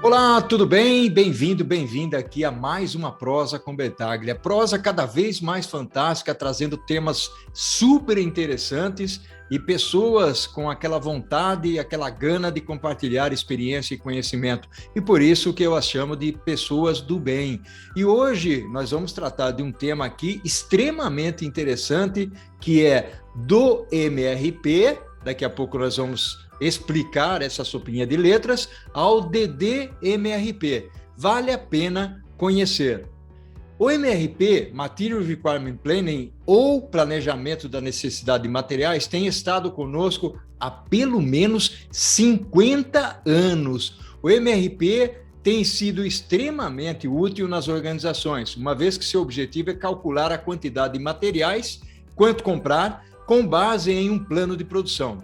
Olá, tudo bem? Bem-vindo, bem-vinda aqui a mais uma Prosa com Bertaglia. Prosa cada vez mais fantástica, trazendo temas super interessantes e pessoas com aquela vontade e aquela gana de compartilhar experiência e conhecimento. E por isso que eu as chamo de pessoas do bem. E hoje nós vamos tratar de um tema aqui extremamente interessante, que é do MRP. Daqui a pouco nós vamos explicar essa sopinha de letras ao DDMRP. Vale a pena conhecer. O MRP, Material Requirement Planning, ou Planejamento da Necessidade de Materiais, tem estado conosco há pelo menos 50 anos. O MRP tem sido extremamente útil nas organizações, uma vez que seu objetivo é calcular a quantidade de materiais, quanto comprar, com base em um plano de produção.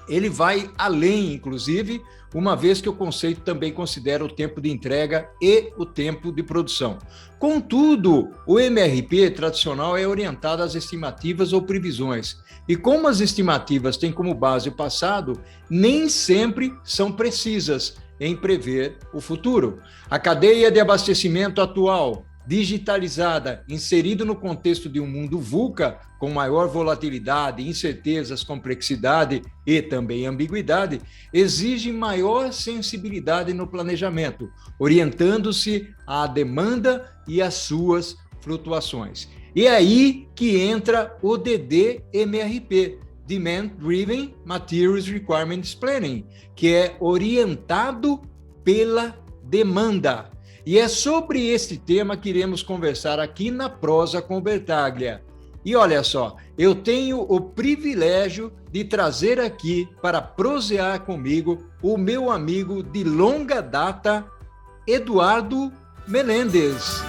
Ele vai além, inclusive, uma vez que o conceito também considera o tempo de entrega e o tempo de produção. Contudo, o MRP tradicional é orientado às estimativas ou previsões. E como as estimativas têm como base o passado, nem sempre são precisas em prever o futuro. A cadeia de abastecimento atual, digitalizada, inserido no contexto de um mundo VUCA, com maior volatilidade, incertezas, complexidade e também ambiguidade, exige maior sensibilidade no planejamento, orientando-se à demanda e às suas flutuações. E é aí que entra o DDMRP, Demand Driven Materials Requirements Planning, que é orientado pela demanda. E é sobre este tema que iremos conversar aqui na Prosa com Bertaglia. E olha só, eu tenho o privilégio de trazer aqui para prosear comigo o meu amigo de longa data, Eduardo Meléndez.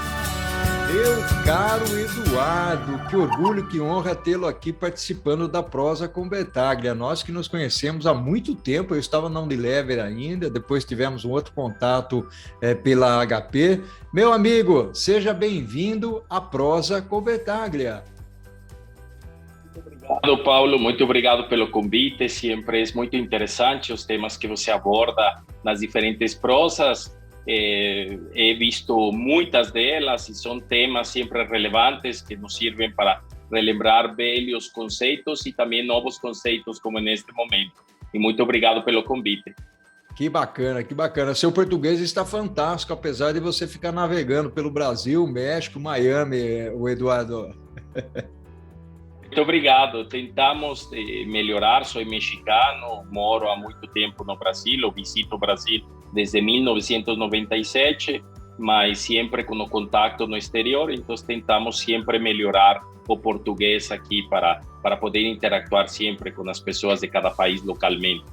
Meu caro Eduardo, que orgulho, que honra tê-lo aqui participando da Prosa com Bertaglia. Nós que nos conhecemos há muito tempo, eu estava na Unilever ainda, depois tivemos um outro contato pela HP. Meu amigo, seja bem-vindo à Prosa com Bertaglia. Obrigado, Paulo, muito obrigado pelo convite. Sempre é muito interessante os temas que você aborda nas diferentes prosas. He visto muitas delas e são temas sempre relevantes que nos servem para relembrar velhos conceitos e também novos conceitos como neste momento. E muito obrigado pelo convite. Que bacana, que bacana. Seu português está fantástico, apesar de você ficar navegando pelo Brasil, México, Miami, o Eduardo. Muito obrigado. Tentamos melhorar. Sou mexicano, moro há muito tempo no Brasil, eu visito o Brasil desde 1997, mas sempre com o contato no exterior, então tentamos sempre melhorar o português aqui para poder interactuar sempre com as pessoas de cada país localmente.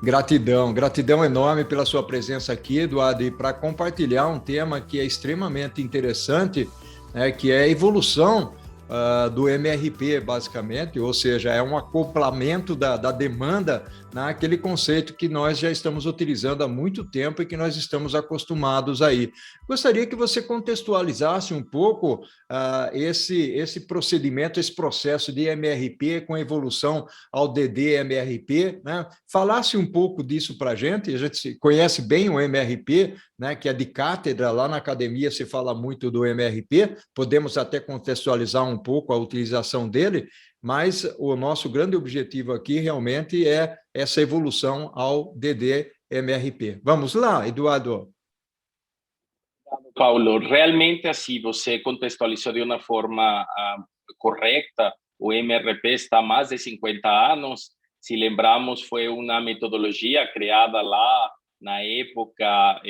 Gratidão, gratidão enorme pela sua presença aqui, Eduardo, e para compartilhar um tema que é extremamente interessante, que é a evolução do MRP, basicamente, ou seja, é um acoplamento da demanda naquele conceito que nós já estamos utilizando há muito tempo e que nós estamos acostumados aí. Gostaria que você contextualizasse um pouco esse procedimento, esse processo de MRP com evolução ao DDMRP, né? Falasse um pouco disso para a gente conhece bem o MRP, né, que é de cátedra, lá na academia se fala muito do MRP, podemos até contextualizar um pouco a utilização dele, mas o nosso grande objetivo aqui realmente é essa evolução ao DDMRP. Vamos lá, Eduardo. Paulo, realmente assim, você contextualizou de uma forma correta. O MRP está há mais de 50 anos. Se lembramos, foi uma metodologia criada lá na época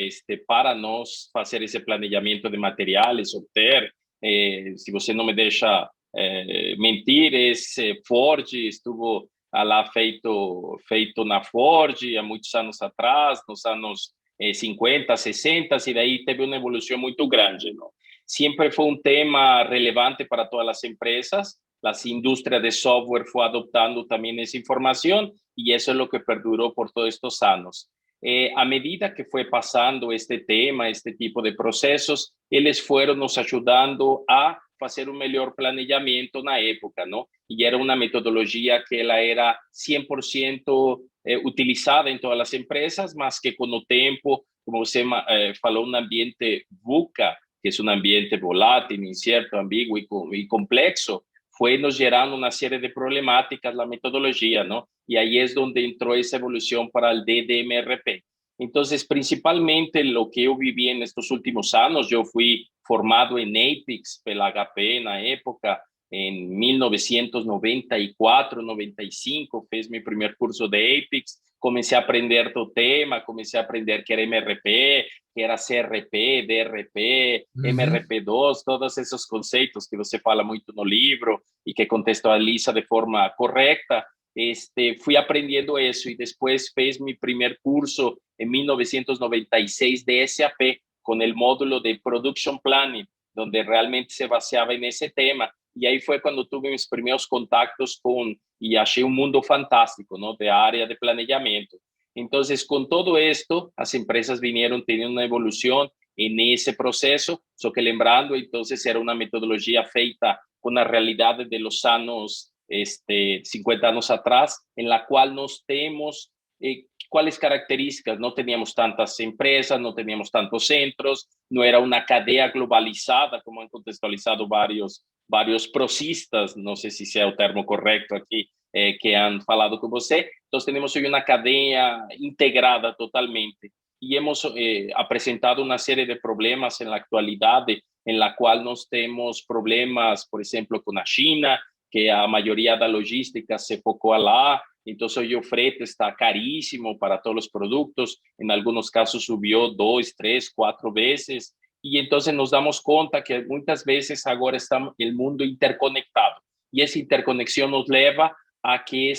para nós fazer esse planejamento de materiais, obter, se você não me deixa mentir, esse Ford estuvo lá feito na Ford há muitos anos atrás, nos anos 50, 60, e daí teve uma evolução muito grande, não? Sempre foi um tema relevante para todas as empresas. As indústrias de software foram adoptando também essa informação e isso é o que perdurou por todos estes anos. À medida que foi passando este tema, este tipo de processos, eles foram nos ajudando a fazer um melhor planejamento na época, não? E era uma metodologia que ela era 100% utilizada em todas as empresas, mas que com o tempo como você falou, um ambiente VUCA, que é um ambiente volátil, incerto, ambíguo e complexo, foi nos gerando uma série de problemáticas na metodologia, não? E aí é onde entrou essa evolução para o DDMRP. Então, principalmente, o que eu vivi nestes últimos anos, eu fui formado em APIX pela HP na época, em 1994, 95, fiz meu primeiro curso de APIX, comecei a aprender do tema, comecei a aprender que era MRP, que era CRP, DRP, MRP2, todos esses conceitos que você fala muito no livro e que contextualiza de forma correta. Fui aprendendo isso e depois fiz meu primeiro curso em 1996 de SAP, com o módulo de Production Planning, onde realmente se baseava nesse tema. E aí foi quando tive meus primeiros contatos e achei um mundo fantástico, não, da área de planejamento. Então, com todo isto, as empresas vieram tendo uma evolução nesse processo, só que lembrando, então, era uma metodologia feita com a realidade dos anos 50 anos atrás, em la qual nós temos quais características. Não teníamos tantas empresas, não teníamos tantos centros, não era uma cadeia globalizada, como han contextualizado vários prosistas, não sei se é o termo correto aqui, que han falado com você. Então, temos hoje uma cadeia integrada totalmente e hemos apresentado uma série de problemas na atualidade, em la qual nós temos problemas, por exemplo, com a China, que a maioria da logística se focou lá. Então, hoje o frete está caríssimo para todos os produtos. Em alguns casos, subiu 2, 3, 4 vezes. E então, nos damos conta que muitas vezes agora está o mundo interconectado. E essa interconexão nos leva a que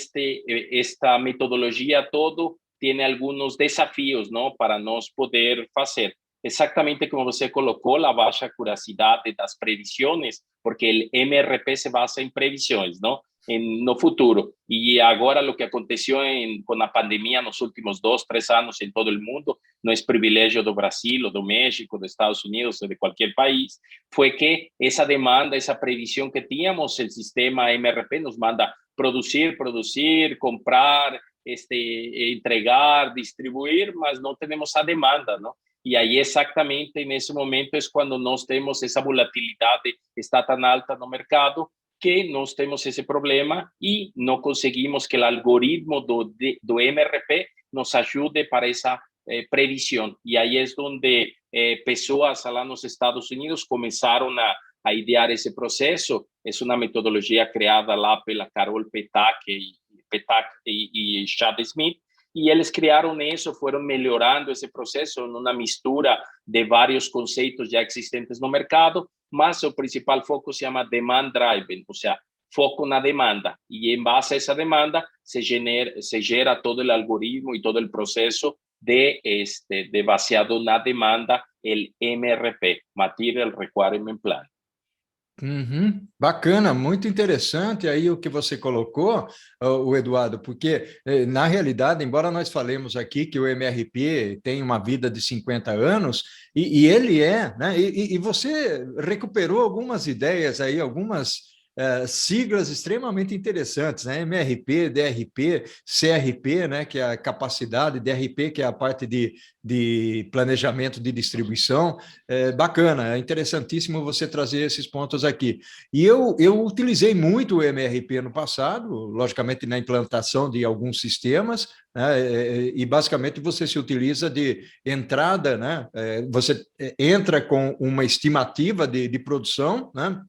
esta metodologia todo tem alguns desafios, não, para nós poder fazer. Exatamente como você colocou, a baixa acuracidade das previsões, porque o MRP se basa em previsões, não? No futuro. E agora, o que aconteceu com a pandemia nos últimos 2, 3 anos em todo o mundo, não é privilégio do Brasil, ou do México, dos Estados Unidos, ou de qualquer país, foi que essa demanda, essa previsão que tínhamos, o sistema MRP nos manda produzir, comprar, entregar, distribuir, mas não temos a demanda, não? E aí, exatamente nesse momento, é quando nós temos essa volatilidade, está tão alta no mercado, que nós temos esse problema e não conseguimos que o algoritmo do MRP nos ajude para essa previsão. E aí é onde pessoas lá nos Estados Unidos começaram a idear esse processo. É uma metodologia criada lá pela Carol Petak e Chad Smith. E eles criaram isso, foram melhorando esse processo numa mistura de vários conceitos já existentes no mercado, mas o principal foco se chama Demand Driven, ou seja, foco na demanda. E em base a essa demanda se gera todo o algoritmo e todo o processo de baseado na demanda, o MRP, Material Requirement Plan. Bacana, muito interessante aí o que você colocou, o Eduardo, porque na realidade, embora nós falemos aqui que o MRP tem uma vida de 50 anos, e ele né? E você recuperou algumas ideias aí, algumas siglas extremamente interessantes, né? MRP, DRP, CRP, né? Que é a capacidade, DRP, que é a parte de planejamento de distribuição. Bacana, é interessantíssimo você trazer esses pontos aqui. E eu utilizei muito o MRP no passado, logicamente na implantação de alguns sistemas, né? E basicamente você se utiliza de entrada, né? Você entra com uma estimativa de produção, né?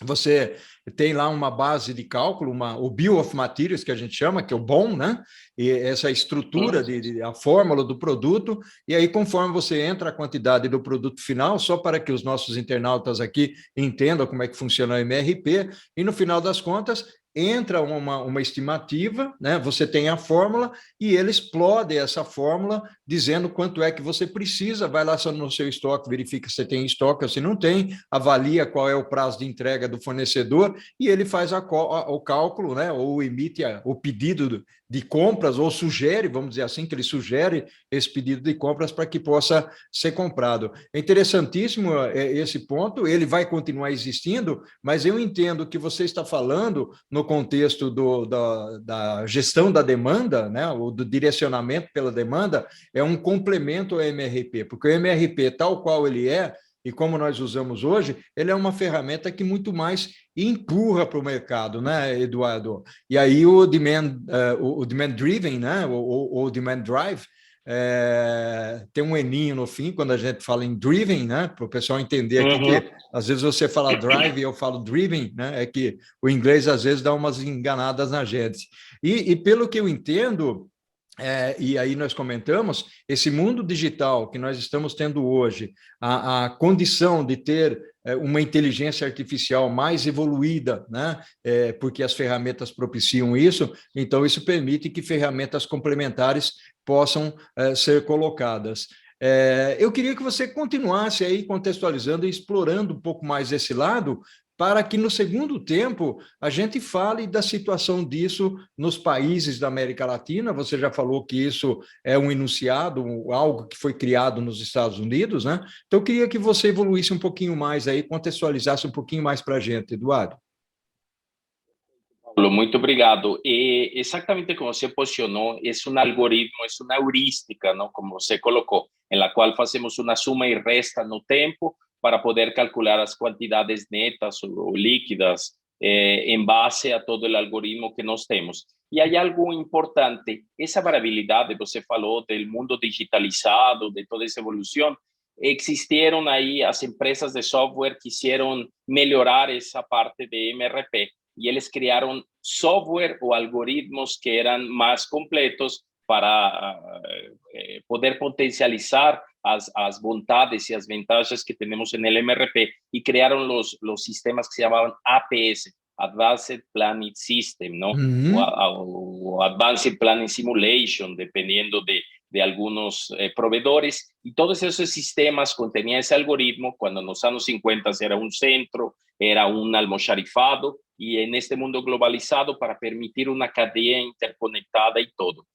Você tem lá uma base de cálculo, o Bill of Materials, que a gente chama, que é o BOM, né? E essa estrutura, a fórmula do produto, e aí conforme você entra a quantidade do produto final, só para que os nossos internautas aqui entendam como é que funciona o MRP, e no final das contas, entra uma estimativa, né? Você tem a fórmula e ele explode essa fórmula dizendo quanto é que você precisa, vai lá no seu estoque, verifica se tem estoque ou se não tem, avalia qual é o prazo de entrega do fornecedor e ele faz o cálculo, né? Ou emite o pedido de compras, ou sugere, vamos dizer assim, que ele sugere esse pedido de compras para que possa ser comprado. É interessantíssimo esse ponto, ele vai continuar existindo, mas eu entendo que você está falando no contexto da gestão da demanda, né, ou do direcionamento pela demanda, é um complemento ao MRP, porque o MRP, tal qual ele é, e como nós usamos hoje, ele é uma ferramenta que muito mais empurra para o mercado, né, Eduardo? E aí o demand driven, né, ou demand drive, tem um eninho no fim, quando a gente fala em driven, né, para o pessoal entender aqui que às vezes você fala drive e eu falo driven, né, é que o inglês às vezes dá umas enganadas na gente. E pelo que eu entendo, e aí nós comentamos, esse mundo digital que nós estamos tendo hoje, a condição de ter uma inteligência artificial mais evoluída, né? Porque as ferramentas propiciam isso, então isso permite que ferramentas complementares possam ser colocadas. Eu queria que você continuasse aí contextualizando e explorando um pouco mais esse lado, para que no segundo tempo a gente fale da situação disso nos países da América Latina. Você já falou que isso é um enunciado, algo que foi criado nos Estados Unidos, né? Então eu queria que você evoluísse um pouquinho mais aí, contextualizasse um pouquinho mais para a gente, Eduardo. Paulo, muito obrigado. E exatamente como você posicionou, é um algoritmo, é uma heurística, não? Como você colocou, em la qual fazemos uma suma e resta no tempo para poder calcular as quantidades netas ou líquidas em base a todo o algoritmo que nós temos. E há algo importante, essa variabilidade, você falou do mundo digitalizado, de toda essa evolução, existieron ahí as empresas de software quisieron melhorar esa parte de MRP y ellos crearon software o algoritmos que eran más completos para poder potencializar as bondades y as vantagens que tenemos en el MRP y crearon los sistemas que se llamaban APS, Advanced Planning System, ¿no? O Advanced Planning Simulation, dependiendo de algunos proveedores, y todos esos sistemas contenían ese algoritmo. Cuando en los años 50 era un centro, era un almoxarifado, y en este mundo globalizado para permitir una cadena interconectada y todo.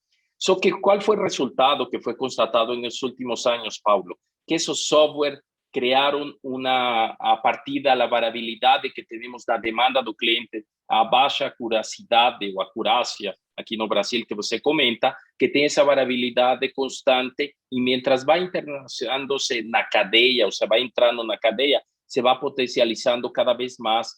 ¿Cuál fue el resultado que fue constatado en los últimos años, Paulo? Que esos software crearon a partir de la variabilidad que tenemos la demanda del cliente, a baja acuracidad o acurácia, aqui no Brasil, que você comenta, que tem essa variabilidade constante e mientras vai internacionalizándose na cadeia, ou seja, vai entrando na cadeia, se vai potencializando cada vez mais,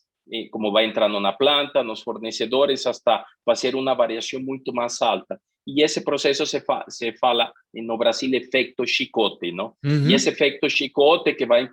como vai entrando na planta, nos fornecedores, hasta fazer uma variação muito mais alta. E esse processo se fala no Brasil efeito chicote, não? E esse efeito chicote que vai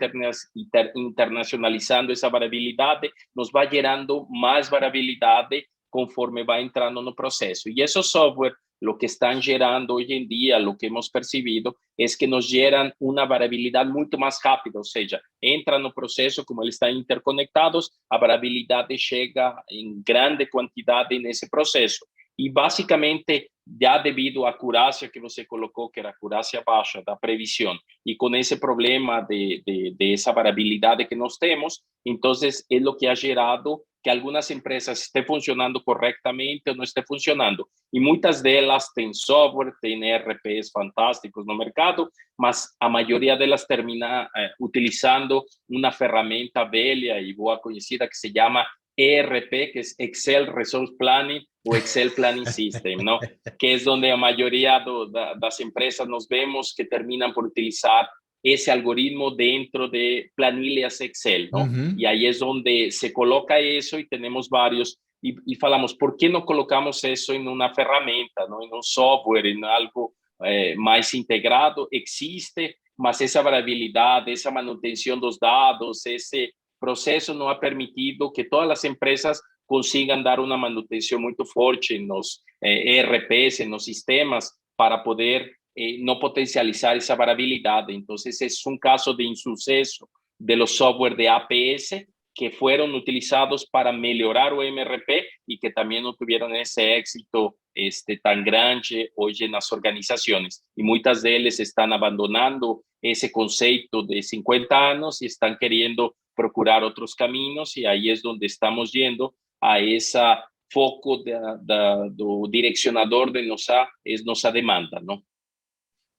internacionalizando essa variabilidade, nos vai gerando mais variabilidade conforme va entrando en el proceso. Y esos software lo que están generando hoy en día, lo que hemos percibido, es que nos generan una variabilidad mucho más rápida, o sea, entran en el proceso, como ellos están interconectados, la variabilidad llega en grande cantidad en ese proceso. Y básicamente, ya debido a acurácia que você colocou, que era acurácia baixa da previsão, e com esse problema de essa variabilidade que nós temos, então é o que ha gerado que algumas empresas estén funcionando correctamente ou não estén funcionando. E muitas delas têm software, têm ERPs fantásticos no mercado, mas a maioria delas termina utilizando uma ferramenta velha e boa conhecida que se chama ERP, que es Excel Resource Planning o Excel Planning System, ¿no? Que es donde la mayoría de las empresas nos vemos que terminan por utilizar ese algoritmo dentro de planillas Excel, ¿no? Y ahí es donde se coloca eso y tenemos varios y falamos, ¿por qué no colocamos eso en una herramienta, ¿no? En un software, en algo más integrado? Existe, mas esa variabilidad, esa manutención de los datos, ese proceso no ha permitido que todas las empresas consigan dar una manutención muy fuerte en los ERPs, en los sistemas, para poder no potencializar esa variabilidad. Entonces, es un caso de insuceso de los software de APS que fueron utilizados para mejorar o MRP y que también no tuvieron ese éxito tan grande hoy en las organizaciones. Y muchas de ellas están abandonando ese concepto de 50 años y están queriendo procurar otros caminos, y ahí es donde estamos yendo a esa foco do direcionador de nossa demanda, não?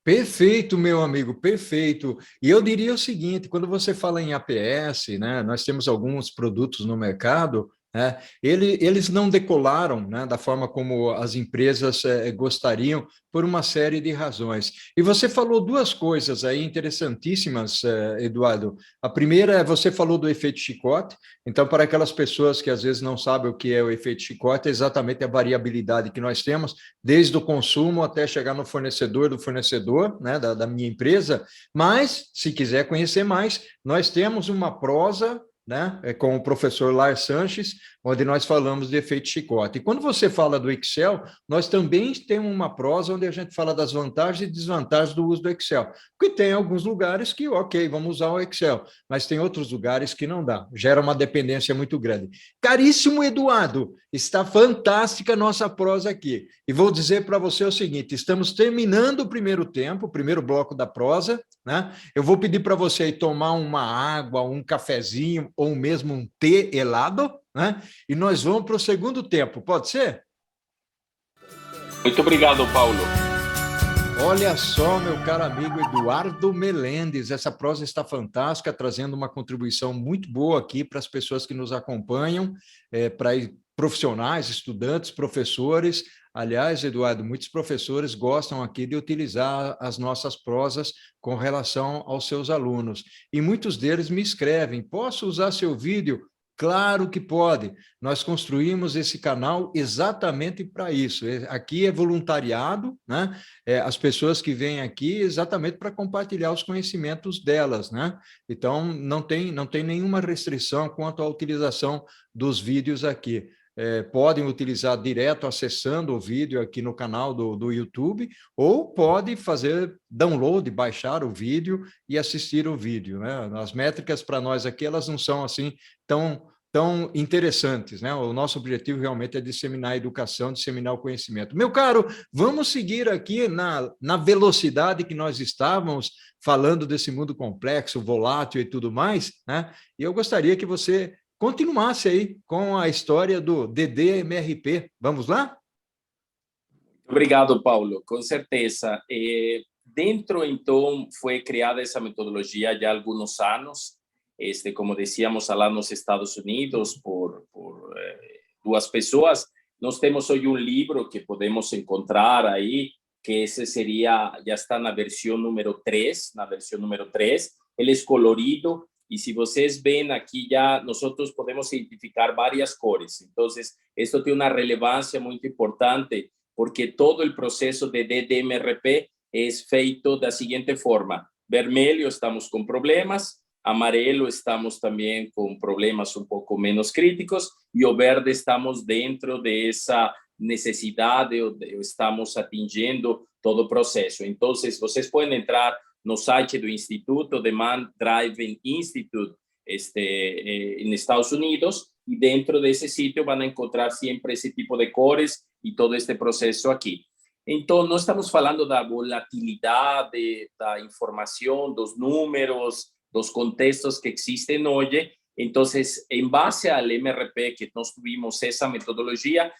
Perfeito, meu amigo, perfeito. E eu diria o seguinte, quando você fala em APS, né, nós temos alguns produtos no mercado, né, eles não decolaram, né, da forma como as empresas gostariam, por uma série de razões. E você falou duas coisas aí interessantíssimas, Eduardo. A primeira é você falou do efeito chicote. Então, para aquelas pessoas que às vezes não sabem o que é o efeito chicote, é exatamente a variabilidade que nós temos, desde o consumo até chegar no fornecedor do fornecedor, né, da minha empresa. Mas, se quiser conhecer mais, nós temos uma prosa, né, com o professor Lars Sanches, onde nós falamos de efeito chicote. E quando você fala do Excel, nós também temos uma prosa onde a gente fala das vantagens e desvantagens do uso do Excel. Porque tem alguns lugares que, ok, vamos usar o Excel, mas tem outros lugares que não dá. Gera uma dependência muito grande. Caríssimo Eduardo, está fantástica a nossa prosa aqui. E vou dizer para você o seguinte, estamos terminando o primeiro tempo, o primeiro bloco da prosa, né? Eu vou pedir para você aí tomar uma água, um cafezinho ou mesmo um tê helado, né? E nós vamos para o segundo tempo, pode ser? Muito obrigado, Paulo. Olha só, meu caro amigo Eduardo Melendes, essa prosa está fantástica, trazendo uma contribuição muito boa aqui para as pessoas que nos acompanham, para profissionais, estudantes, professores. Aliás, Eduardo, muitos professores gostam aqui de utilizar as nossas prosas com relação aos seus alunos. E muitos deles me escrevem, posso usar seu vídeo? Claro que pode. Nós construímos esse canal exatamente para isso. Aqui é voluntariado, né? As pessoas que vêm aqui exatamente para compartilhar os conhecimentos delas, né? Então, não tem nenhuma restrição quanto à utilização dos vídeos aqui. Podem utilizar direto acessando o vídeo aqui no canal do YouTube, ou pode fazer download, baixar o vídeo e assistir o vídeo, né? As métricas para nós aqui, elas não são assim tão interessantes, né? O nosso objetivo realmente é disseminar a educação, disseminar o conhecimento. Meu caro, vamos seguir aqui na velocidade que nós estávamos falando desse mundo complexo, volátil e tudo mais, né? E eu gostaria que você continuasse aí com a história do DDMRP. Vamos lá? Obrigado, Paulo. Com certeza. Dentro, então, foi criada essa metodologia já há alguns anos, como decíamos, lá nos Estados Unidos, por duas pessoas. Nós temos hoje um livro que podemos encontrar aí, que esse seria, já está na versão número 3, Ele é colorido, e se vocês veem aqui já, nós podemos identificar várias cores. Então, isso tem uma relevância muito importante, porque todo o processo de DDMRP é feito da seguinte forma: vermelho, estamos com problemas; amarelo, estamos também com problemas um pouco menos críticos; e o verde, estamos dentro dessa necessidade, ou estamos atingindo todo o processo. Então, vocês podem entrar no site do Instituto Demand Driving Institute nos Estados Unidos, e dentro desse sítio vão encontrar sempre esse tipo de cores e todo este processo aqui. Então, nós estamos falando da volatilidade, da informação, dos números, dos contextos que existem hoje. Então, em base ao MRP que nós tivemos essa metodologia,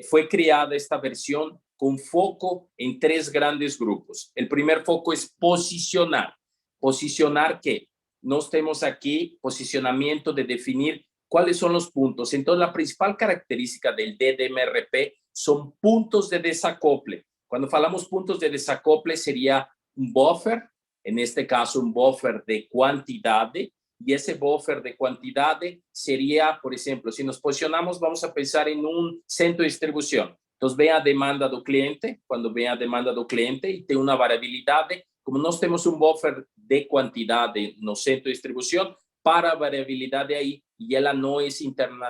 foi criada esta versão com foco em 3 grandes grupos. O primeiro foco é posicionar. Posicionar que nós temos aqui posicionamento de definir quais são os pontos. Então, a principal característica do DDMRP são pontos de desacople. Quando falamos pontos de desacople, seria um buffer, neste caso, um buffer de quantidade, e esse buffer de quantidade seria, por exemplo, se nos posicionamos, vamos a pensar em um centro de distribuição. Então, vem a demanda do cliente, quando vem a demanda do cliente e tem uma variabilidade, como nós temos um buffer de quantidade no centro de distribuição, para a variabilidade aí, e ela não é interna,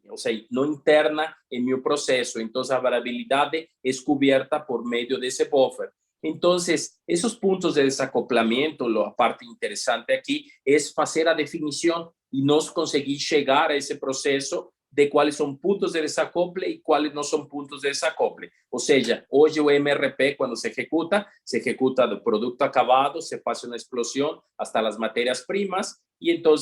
ou seja, não interna em meu processo. Então, a variabilidade é coberta por meio desse buffer. Então, esses pontos de desacoplamento, a parte interessante aqui é fazer a definição e nós conseguir chegar a esse processo de quais são pontos de desacople e quais não são pontos de desacople. Ou seja, hoje o MRP, quando se executa do produto acabado, se faz uma explosão hasta as matérias-primas, e então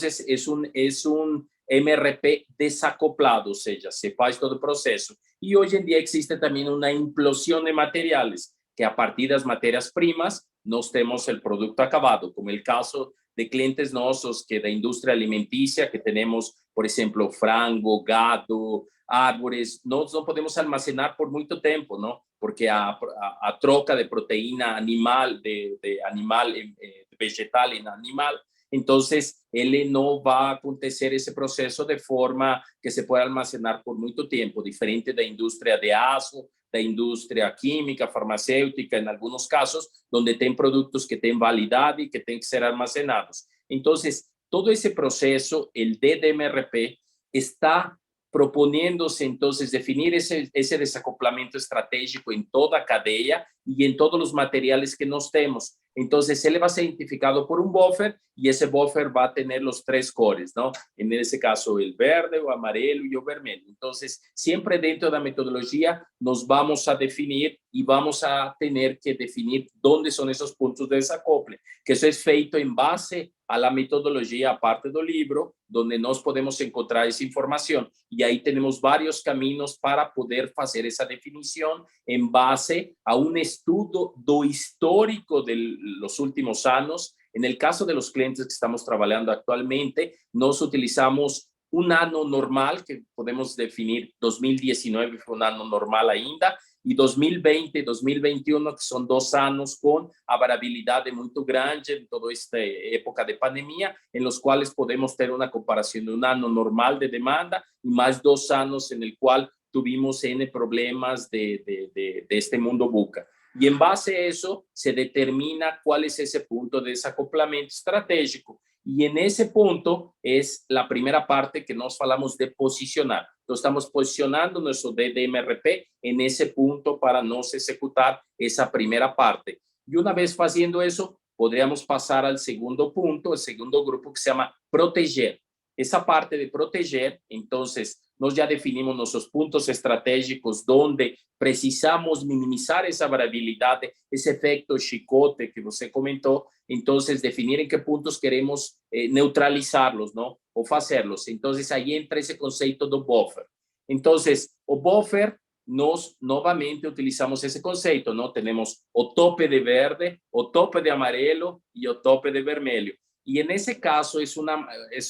MRP desacoplado, ou seja, se faz todo o processo. E hoje em dia existe também uma implosão de materiais, que a partir das matérias-primas nós temos o produto acabado, como o caso de clientes nossos que da indústria alimentícia, que temos, por exemplo, frango, gado, árvores, nós não podemos armazenar por muito tempo, não? Porque a troca de proteína animal, de animal vegetal em animal, então ele não vai acontecer esse processo de forma que se pode armazenar por muito tempo, diferente da indústria de aço, da indústria química, farmacêutica, em alguns casos, onde tem produtos que têm validade e que têm que ser armazenados. Então, todo esse processo, o DDMRP, está proponiéndose entonces definir ese desacoplamiento estratégico en toda cadeia y en todos los materiales que nos tenemos. Entonces, él va a ser identificado por un buffer y ese buffer va a tener los 3 cores, ¿no? En ese caso, el verde, o amarelo y el vermelho. Entonces, siempre dentro de la metodología nos vamos a definir y vamos a tener que definir dónde son esos puntos de desacople, que eso es feito en base a la metodología, aparte del libro, donde nos podemos encontrar esa información. Y ahí tenemos varios caminos para poder hacer esa definición en base a un estudio do histórico de los últimos años. En el caso de los clientes que estamos trabajando actualmente, nos utilizamos un año normal, que podemos definir 2019 fue un año normal ainda, y 2020 y 2021, que son 2 años con a variabilidade muito grande en toda esta época de pandemia, en los cuales podemos tener una comparación de un año normal de demanda y más 2 años en el cual tuvimos N problemas de este mundo VUCA. Y en base a eso se determina cuál es ese punto de desacoplamiento estratégico. Y en ese punto es la primera parte que nos falamos de posicionar. Entonces estamos posicionando nuestro DDMRP en ese punto para nos ejecutar esa primera parte. Y una vez haciendo eso, podríamos pasar al segundo punto, el segundo grupo que se llama proteger. Esa parte de proteger, entonces, nós já definimos nossos pontos estratégicos onde precisamos minimizar essa variabilidade, esse efeito chicote que você comentou. Então, definir em que pontos queremos neutralizá-los, não? Ou fazê-los. Então, aí entra esse conceito do buffer. Então, o buffer, nós novamente utilizamos esse conceito, não? Temos o tope de verde, o tope de amarelo e o tope de vermelho. Y en ese caso es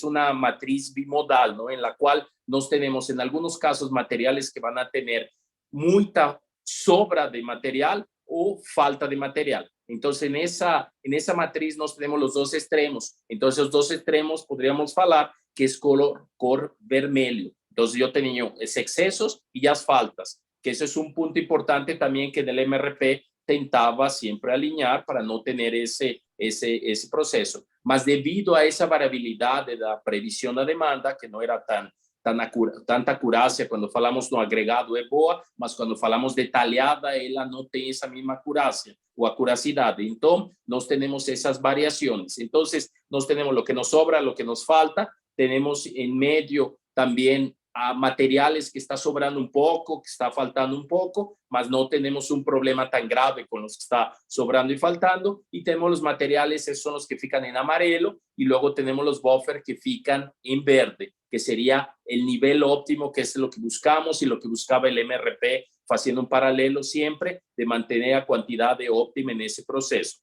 una matriz bimodal, ¿no? En la cual nos tenemos en algunos casos materiales que van a tener mucha sobra de material o falta de material. Entonces, en esa matriz nos tenemos los 2 extremos. Entonces, los 2 extremos podríamos falar que es cor vermelho. Entonces, yo tenía esos excesos y las faltas, que eso es un punto importante también que en el MRP tentaba siempre alinear para no tener ese proceso. Mas devido a essa variabilidade da previsão da demanda, que não era tanta acurácia, quando falamos no agregado é boa, mas quando falamos detalhada, ela não tem essa mesma acurácia ou acuracidade. Então, nós temos essas variações. Então, nós temos o que nos sobra, o que nos falta, temos em meio também a materiales que está sobrando un poco, que está faltando un poco, mas no tenemos un problema tan grave con los que está sobrando y faltando, y tenemos los materiales, esos son los que fican en amarelo, y luego tenemos los buffers que fican en verde, que sería el nivel óptimo, que es lo que buscamos y lo que buscaba el MRP, haciendo un paralelo siempre de mantener a cantidad óptima en ese proceso.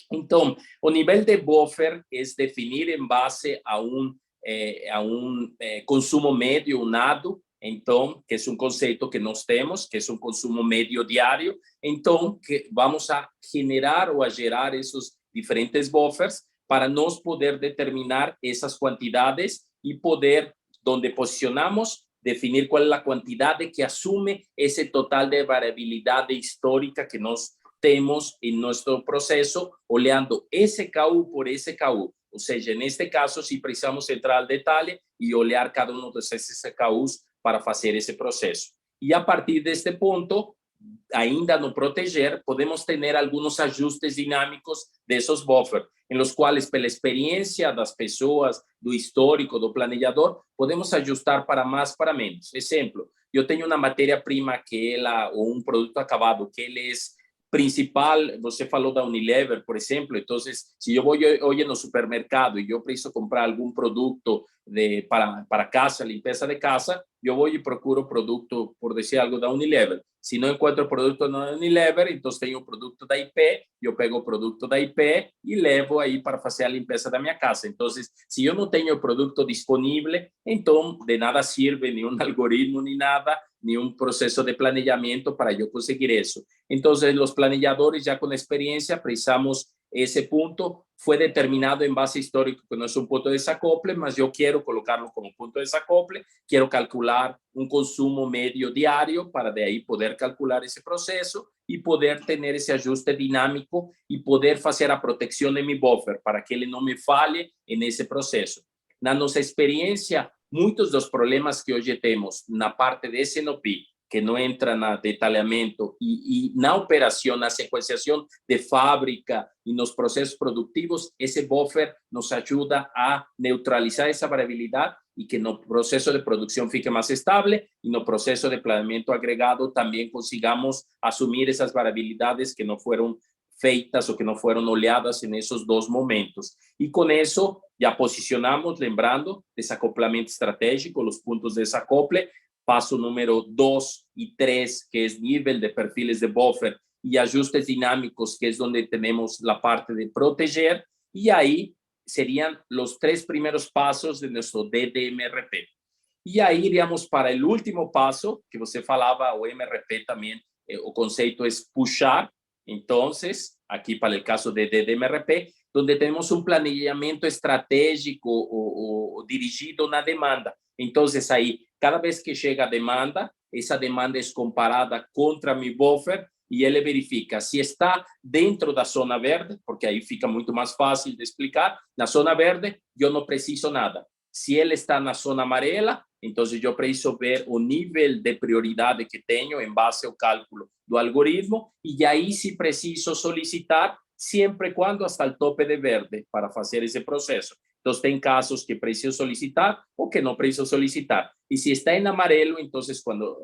Entonces, el nivel de buffer es definir en base a un consumo médio, un ADO, então, que é um conceito que nós temos, que é um consumo médio diário. Então, que vamos a generar ou a gerar esses diferentes buffers para nós poder determinar essas quantidades e poder, onde posicionamos, definir qual é a quantidade que assume esse total de variabilidade histórica que nós temos em nosso processo, olhando SKU por SKU. Ou seja, neste caso, se precisamos entrar ao detalhe e olhar cada um desses SKUs para fazer esse processo. E a partir deste ponto, ainda no proteger, podemos ter alguns ajustes dinâmicos desses buffers, em los quais, pela experiência das pessoas, do histórico, do planejador, podemos ajustar para mais, para menos. Exemplo, eu tenho uma matéria-prima que ela, ou um produto acabado que ele é principal, você falou da Unilever, por exemplo, então, se eu vou hoje no supermercado e eu preciso comprar algum produto para casa, limpeza de casa, eu vou e procuro produto, por dizer algo, da Unilever. Se não encontro produto da Unilever, então tenho o produto da IP, eu pego o produto da IP e levo aí para fazer a limpeza da minha casa. Então, se eu não tenho o produto disponível, então de nada serve nenhum algoritmo, nem nada, nenhum processo de planejamento para eu conseguir isso. Então, os planejadores já com experiência, precisamos esse ponto foi determinado em base histórica, que não é um ponto de desacople, mas eu quero colocarlo como ponto de desacople, quero calcular um consumo médio diário para de aí poder calcular esse processo e poder ter esse ajuste dinâmico e poder fazer a proteção de meu buffer para que ele não me falhe nesse processo. Na nossa experiência, muitos dos problemas que hoje temos na parte de SNOP, que não entra no detalhamento e na operação, na sequenciação de fábrica e nos processos produtivos, esse buffer nos ajuda a neutralizar essa variabilidade e que no processo de produção fique mais estável e no processo de planeamento agregado também consigamos assumir essas variabilidades que não foram feitas ou que não foram olhadas nesses dois momentos. E com isso, já posicionamos, lembrando, desacoplamento estratégico, os pontos de desacople, passo número 2 e 3, que é nível de perfiles de buffer e ajustes dinâmicos, que é onde temos a parte de proteger, e aí seriam os 3 primeiros passos de nosso DDMRP. E aí iríamos para o último passo, que você falava, o MRP também, o conceito é puxar. Então, aqui para o caso de DDMRP, onde temos um planejamento estratégico ou dirigido na demanda. Então, aí, cada vez que chega a demanda, essa demanda é comparada contra meu buffer e ele verifica se está dentro da zona verde, porque aí fica muito mais fácil de explicar. Na zona verde, eu não preciso nada. Se ele está na zona amarela, então eu preciso ver o nível de prioridade que tenho em base ao cálculo do algoritmo e aí se preciso solicitar sempre quando hasta o tope de verde para fazer esse processo. Então, tem casos que preciso solicitar ou que não preciso solicitar. E se está em amarelo, então,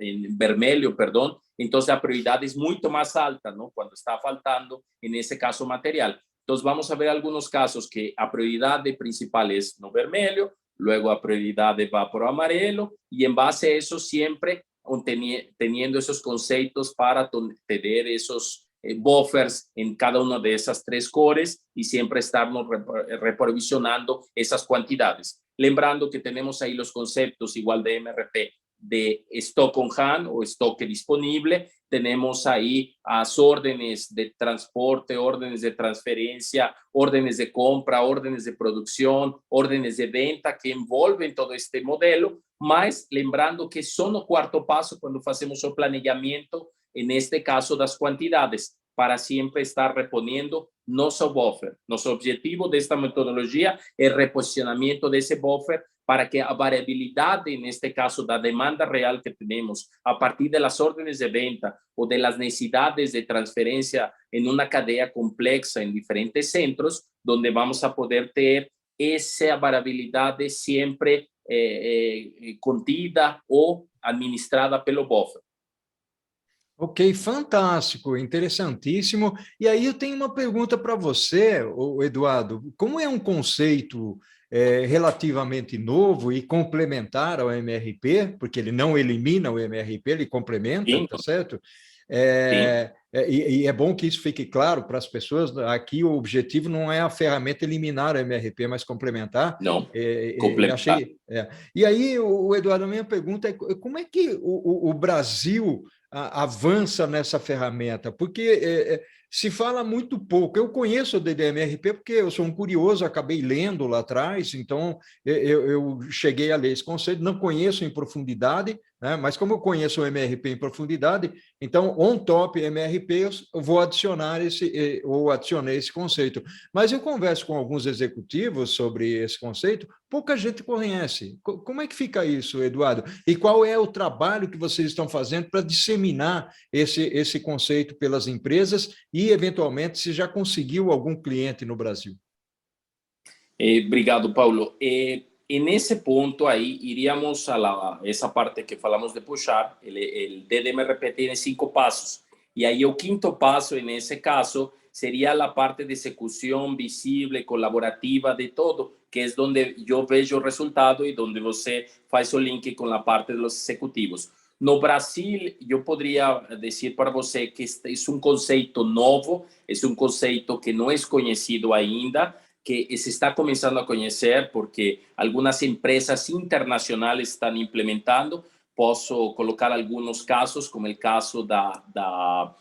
em vermelho, perdão, então a prioridade é muito mais alta, não? Quando está faltando, nesse caso, material. Então, vamos a ver alguns casos que a prioridade principal é no vermelho, luego a prioridade vai para o amarelo, e em base a isso, sempre teniendo esos conceitos para tener esos buffers en cada una de esas 3 cores y siempre estarnos reprovisionando esas cantidades. Lembrando que tenemos ahí los conceptos igual de MRP de stock on hand o stock disponible. Tenemos ahí las órdenes de transporte, órdenes de transferencia, órdenes de compra, órdenes de producción, órdenes de venta que envolven todo este modelo, mas lembrando que son el cuarto paso cuando hacemos el planeamiento, en este caso das quantidades, para siempre estar reponiendo nuestro buffer. Nuestro objetivo de esta metodología es el reposicionamiento de ese buffer para que a variabilidad, en este caso, da demanda real que tenemos a partir de las órdenes de venta o de las necesidades de transferencia en una cadena compleja en diferentes centros, donde vamos a poder tener esa variabilidad siempre contida o administrada pelo buffer. Ok, fantástico, interessantíssimo. E aí eu tenho uma pergunta para você, Eduardo. Como é um conceito relativamente novo e complementar ao MRP, porque ele não elimina o MRP, ele complementa, Sim. tá certo? E é bom que isso fique claro para as pessoas. Aqui o objetivo não é a ferramenta eliminar o MRP, mas complementar. Não, complementar. E aí, Eduardo, a minha pergunta é como é que o Brasil avança nessa ferramenta? Porque se fala muito pouco. Eu conheço o DDMRP porque eu sou um curioso, acabei lendo lá atrás, então eu cheguei a ler esse conceito, não conheço em profundidade, né? Mas como eu conheço o MRP em profundidade, então, on top MRP, eu vou adicionar ou adicionei esse conceito. Mas eu converso com alguns executivos sobre esse conceito, pouca gente conhece. Como é que fica isso, Eduardo? E qual é o trabalho que vocês estão fazendo para disseminar esse conceito pelas empresas e, eventualmente, se já conseguiu algum cliente no Brasil? Obrigado, Paulo. Nesse ponto aí, iríamos a essa parte que falamos de puxar. O DDMRP tem 5 passos. Y ahí el quinto paso en ese caso sería la parte de ejecución visible, colaborativa de todo, que es donde yo veo el resultado y donde você faz o link con la parte de los ejecutivos. No Brasil, yo podría decir para você que este es un concepto nuevo, es un concepto que no es conocido ainda, que se está comenzando a conocer porque algunas empresas internacionales están implementando. Posso colocar algunos casos, como el caso da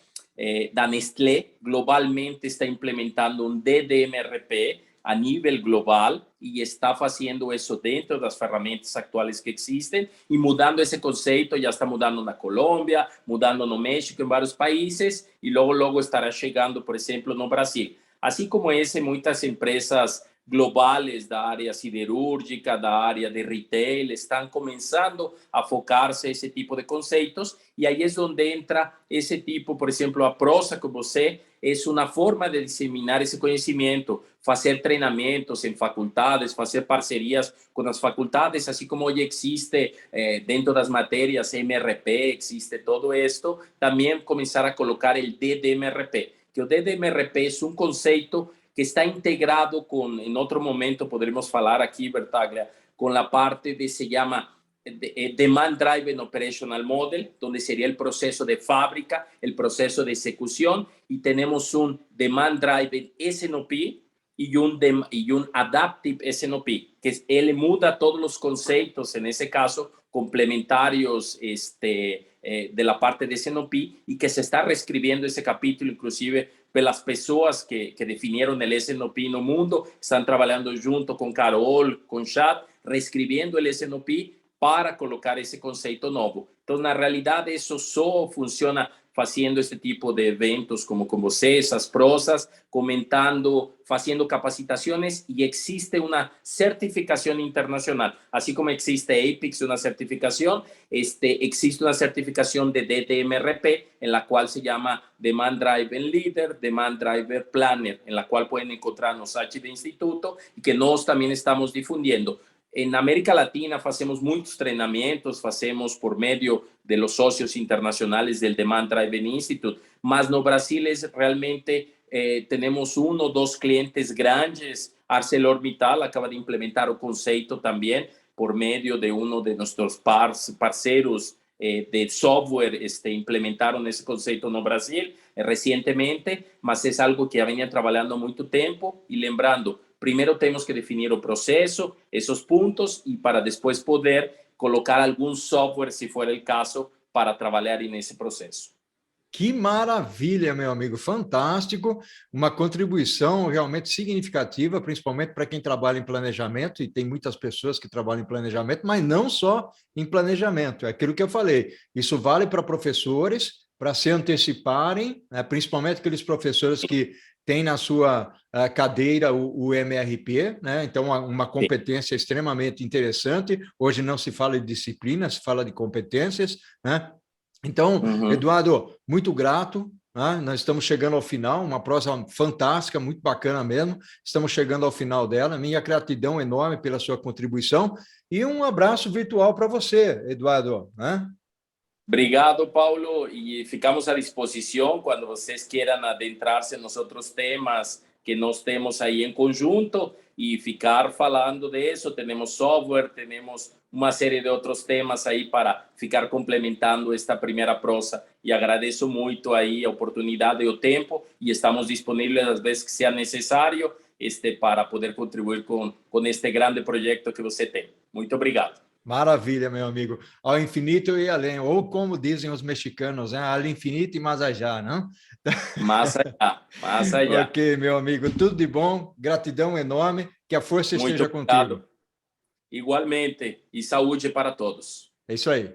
Nestlé. Globalmente está implementando un DDMRP a nivel global y está haciendo eso dentro de las herramientas actuales que existen y mudando ese concepto. Ya está mudando na Colombia, mudando no México, en varios países, y luego estará llegando, por ejemplo, no Brasil. Así como ese, muchas empresas globales da área siderúrgica, da área de retail, están comenzando a focarse ese tipo de conceptos, y ahí es donde entra ese tipo, por ejemplo, a Prosa, como você, es una forma de diseminar ese conocimiento, hacer entrenamientos en facultades, hacer parcerías con las facultades, así como hoy existe dentro de las materias MRP, existe todo esto, también comenzar a colocar el DDMRP, que el DDMRP es un concepto que está integrado con, en otro momento podremos hablar aquí, Bertaglia, con la parte de, se llama Demand Driven Operational Model, donde sería el proceso de fábrica, el proceso de ejecución, y tenemos un Demand Driven SNOP y un Adaptive SNOP, que él muda todos los conceptos, en ese caso, complementarios de la parte de SNOP, y que se está reescribiendo ese capítulo, inclusive las personas que definieron el SNOP no mundo, están trabajando junto con Carol, con Chad, reescribiendo el SNOP para colocar ese concepto nuevo. Entonces, na realidade, eso só funciona haciendo este tipo de eventos como con você, esas prosas, comentando, haciendo capacitaciones, y existe una certificación internacional. Así como existe APIX, una certificación, existe una certificación de DDMRP, en la cual se llama Demand Driven Leader, Demand Driver Planner, en la cual pueden encontrar no site de instituto, y que nosotros también estamos difundiendo. En América Latina hacemos muchos entrenamientos, hacemos por medio de los socios internacionales del Demand Driven Institute, mas no Brasil es realmente, tenemos uno o dos clientes grandes. ArcelorMittal acaba de implementar el concepto también por medio de uno de nuestros parceros de software, implementaron ese concepto no Brasil recientemente, mas es algo que ya venía trabajando mucho tiempo. Y lembrando, primero tenemos que definir el proceso, esos puntos, y para después poder colocar algún software, si fuera el caso, para trabalhar nesse processo. Que maravilha, meu amigo, fantástico, uma contribuição realmente significativa, principalmente para quem trabalha em planejamento, e tem muitas pessoas que trabalham em planejamento, mas não só em planejamento, é aquilo que eu falei, isso vale para professores, para se anteciparem, né, principalmente aqueles professores que têm na sua cadeira o MRP, né? Então uma competência extremamente interessante, hoje não se fala de disciplina, se fala de competências, né? Então, Eduardo, muito grato, né? Nós estamos chegando ao final, uma prosa fantástica, muito bacana mesmo, estamos chegando ao final dela, minha gratidão enorme pela sua contribuição e um abraço virtual para você, Eduardo, né? Obrigado, Paulo, e ficamos à disposição quando vocês queiram adentrar-se nos outros temas que nós temos aí em conjunto e ficar falando disso. Temos software, temos uma série de outros temas aí para ficar complementando esta primeira prosa, e agradeço muito aí a oportunidade e o tempo, e estamos disponíveis às vezes que seja necessário para poder contribuir com este grande projeto que você tem. Muito obrigado. Maravilha, meu amigo. Ao infinito e além, ou como dizem os mexicanos, né? Al infinito e mais allá, não? Mais allá, mais allá. Ok, meu amigo, tudo de bom, gratidão enorme, que a força esteja contigo. Igualmente, e saúde para todos. É isso aí.